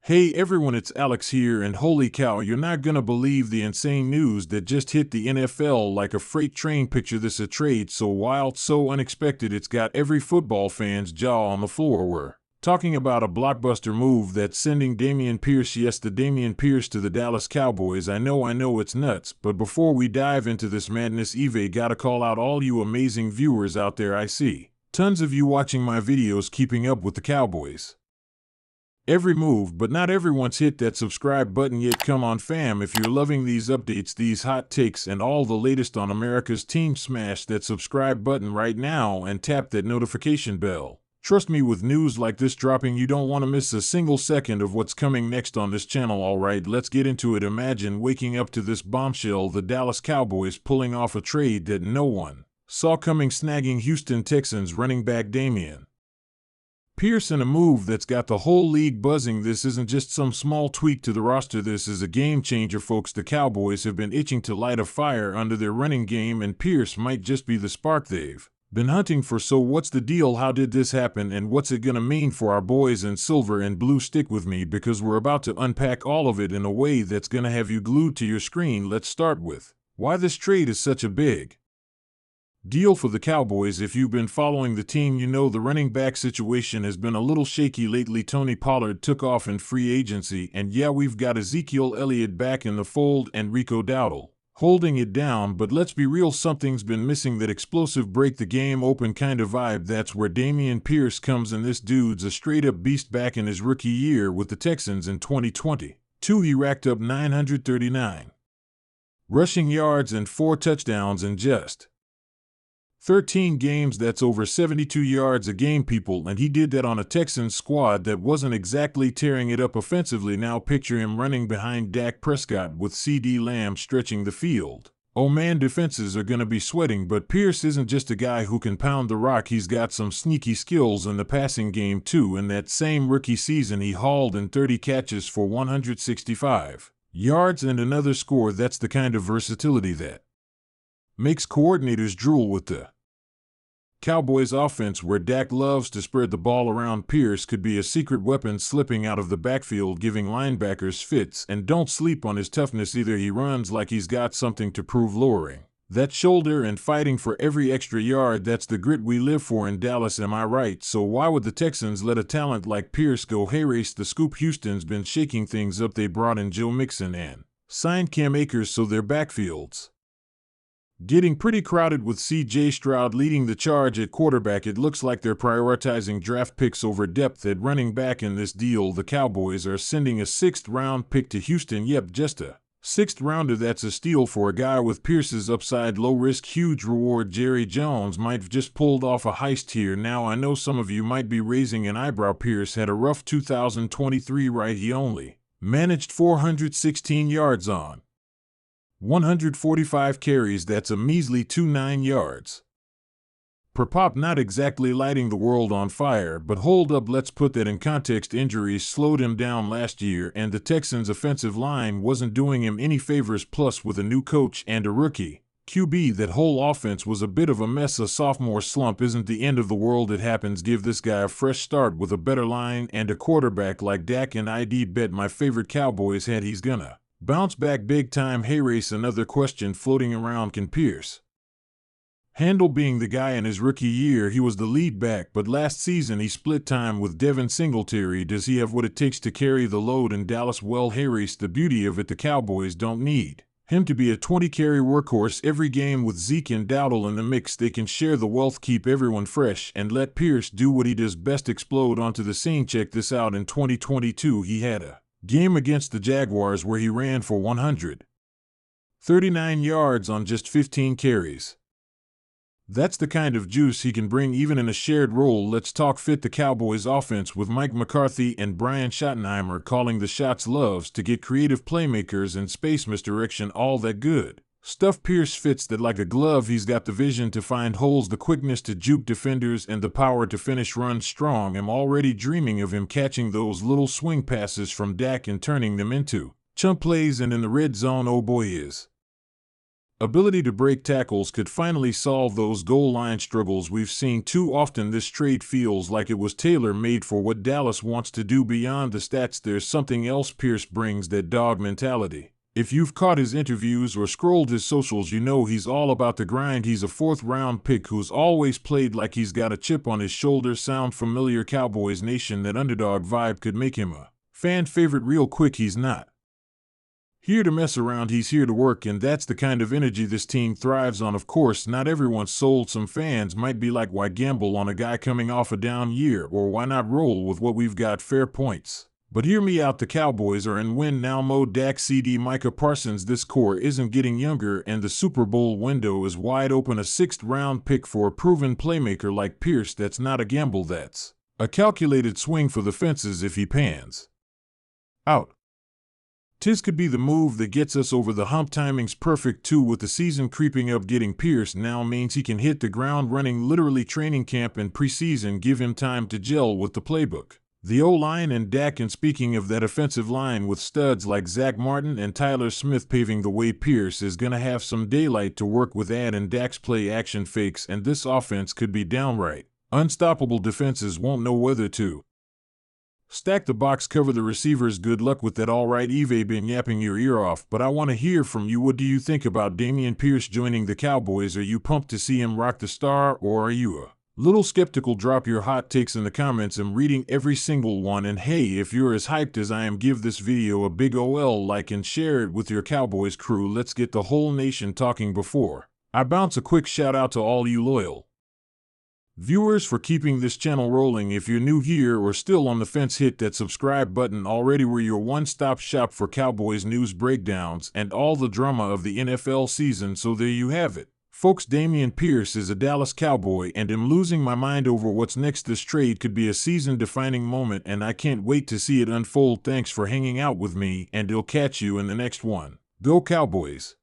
Hey everyone, it's Alex here, and holy cow, you're not gonna believe the insane news that just hit the NFL like a freight train. Picture this: a trade so wild, so unexpected, it's got every football fan's jaw on the floor. We're talking about a blockbuster move that's sending Dameon Pierce, yes, the Dameon Pierce, to the Dallas Cowboys. I know it's nuts, but before we dive into this madness, Eve, gotta call out all you amazing viewers out there. I see tons of you watching my videos keeping up with the Cowboys. Every move, but not everyone's hit that subscribe button yet. Come on fam, if you're loving these updates, these hot takes, and all the latest on America's team, smash that subscribe button right now and tap that notification bell. Trust me, with news like this dropping, you don't want to miss a single second of what's coming next on this channel. Alright, let's get into it. Imagine waking up to this bombshell: the Dallas Cowboys pulling off a trade that no one saw coming, snagging Houston Texans running back dameon Pierce in a move that's got the whole league buzzing. This isn't just some small tweak to the roster, this is a game changer, folks. The Cowboys have been itching to light a fire under their running game, and Pierce might just be the spark they've been hunting for. So what's the deal? How did this happen, and what's it gonna mean for our boys in silver and blue? Stick with me because we're about to unpack all of it in a way that's gonna have you glued to your screen. Let's start with why this trade is such a big deal for the Cowboys. If you've been following the team, you know the running back situation has been a little shaky lately. Tony Pollard took off in free agency, and yeah, we've got Ezekiel Elliott back in the fold and Rico Dowdle holding it down, but let's be real, something's been missing. That explosive, break the game open kind of vibe. That's where Dameon Pierce comes in. This dude's a straight-up beast. Back in his rookie year with the Texans in 2022, he racked up 939 rushing yards and 4 touchdowns in just 13 games. That's over 72 yards a game, people, and he did that on a Texans squad that wasn't exactly tearing it up offensively. Now picture him running behind Dak Prescott with CeeDee Lamb stretching the field. Oh man, defenses are gonna be sweating. But Pierce isn't just a guy who can pound the rock, he's got some sneaky skills in the passing game too. In that same rookie season, he hauled in 30 catches for 165 yards and another score. That's the kind of versatility that makes coordinators drool. With the Cowboys offense, where Dak loves to spread the ball around, Pierce could be a secret weapon, slipping out of the backfield, giving linebackers fits. And don't sleep on his toughness either. He runs like he's got something to prove, lowering that shoulder and fighting for every extra yard. That's the grit we live for in Dallas, am I right? So why would the Texans let a talent like Pierce go? Hey, race the scoop: Houston's been shaking things up. They brought in Joe Mixon and signed Cam Akers, so their backfield's getting pretty crowded with C.J. Stroud leading the charge at quarterback. It looks like they're prioritizing draft picks over depth at running back in this deal. The Cowboys are sending a 6th-round pick to Houston. Yep, just a 6th-rounder. That's a steal for a guy with Pierce's upside. Low risk, huge reward. Jerry Jones might have just pulled off a heist here. Now I know some of you might be raising an eyebrow. Pierce had a rough 2023, right? He only managed 416 yards on 145 carries. That's a measly 29 yards per pop. Not exactly lighting the world on fire, but hold up, let's put that in context. Injuries slowed him down last year, and the Texans' offensive line wasn't doing him any favors. Plus, with a new coach and a rookie QB, that whole offense was a bit of a mess. A sophomore slump isn't the end of the world. It happens. Give this guy a fresh start with a better line and a quarterback like Dak, and I'd bet my favorite Cowboys hat he's gonna bounce back big time. Hey, race, another question floating around: can Pierce handle being the guy? In his rookie year, he was the lead back, but last season he split time with Devin Singletary. Does he have what it takes to carry the load in Dallas? Well, hey, race, the beauty of it, the Cowboys don't need him to be a 20-carry workhorse every game. With Zeke and Dowdle in the mix, they can share the wealth, keep everyone fresh, and let Pierce do what he does best: explode onto the scene. Check this out: in 2022, he had a game against the Jaguars where he ran for 139 yards on just 15 carries. That's the kind of juice he can bring even in a shared role. Let's talk fit. The Cowboys offense, with Mike McCarthy and Brian Schottenheimer calling the shots, loves to get creative playmakers and space misdirection. All that good stuff. Pierce fits that like a glove. He's got the vision to find holes, the quickness to juke defenders, and the power to finish runs strong. I'm already dreaming of him catching those little swing passes from Dak and turning them into chump plays, and in the red zone, oh boy, is ability to break tackles could finally solve those goal line struggles we've seen too often. This trade feels like it was tailor-made for what Dallas wants to do beyond the stats. There's something else Pierce brings, that dog mentality. If you've caught his interviews or scrolled his socials, you know he's all about the grind. He's a fourth-round pick who's always played like he's got a chip on his shoulder. Sound familiar? Cowboys Nation, that underdog vibe could make him a fan favorite real quick. He's not here to mess around, he's here to work, and that's the kind of energy this team thrives on. Of course, not everyone's sold. Some fans might be like, why gamble on a guy coming off a down year, or why not roll with what we've got? Fair points. But hear me out, the Cowboys are in win now mode. Dak, CeeDee, Micah Parsons, this core isn't getting younger, and the Super Bowl window is wide open. A sixth-round pick for a proven playmaker like Pierce, that's not a gamble, that's a calculated swing for the fences if he pans out. Tis could be the move that gets us over the hump. Timing's perfect too, with the season creeping up. Getting Pierce now means he can hit the ground running. Literally, training camp and preseason give him time to gel with the playbook, the O-line, and Dak. And speaking of that offensive line, with studs like Zach Martin and Tyler Smith paving the way, Pierce is gonna have some daylight to work with. Add in Dak's play action fakes, and this offense could be downright unstoppable. Defenses won't know whether to stack the box, cover the receivers. Good luck with that. All right, Eve, been yapping your ear off, but I want to hear from you. What do you think about Dameon Pierce joining the Cowboys? Are you pumped to see him rock the star, or are you a little skeptical? Drop your hot takes in the comments. I'm reading every single one. And hey, if you're as hyped as I am, give this video a big ol like and share it with your Cowboys crew. Let's get the whole nation talking. Before I bounce, a quick shout out to all you loyal viewers for keeping this channel rolling. If you're new here or still on the fence, hit that subscribe button already. We're your one-stop shop for Cowboys news, breakdowns, and all the drama of the NFL season. So there you have it, folks. Dameon Pierce is a Dallas Cowboy, and I'm losing my mind over what's next. This trade could be a season-defining moment, and I can't wait to see it unfold. Thanks for hanging out with me, and I'll catch you in the next one. Go Cowboys!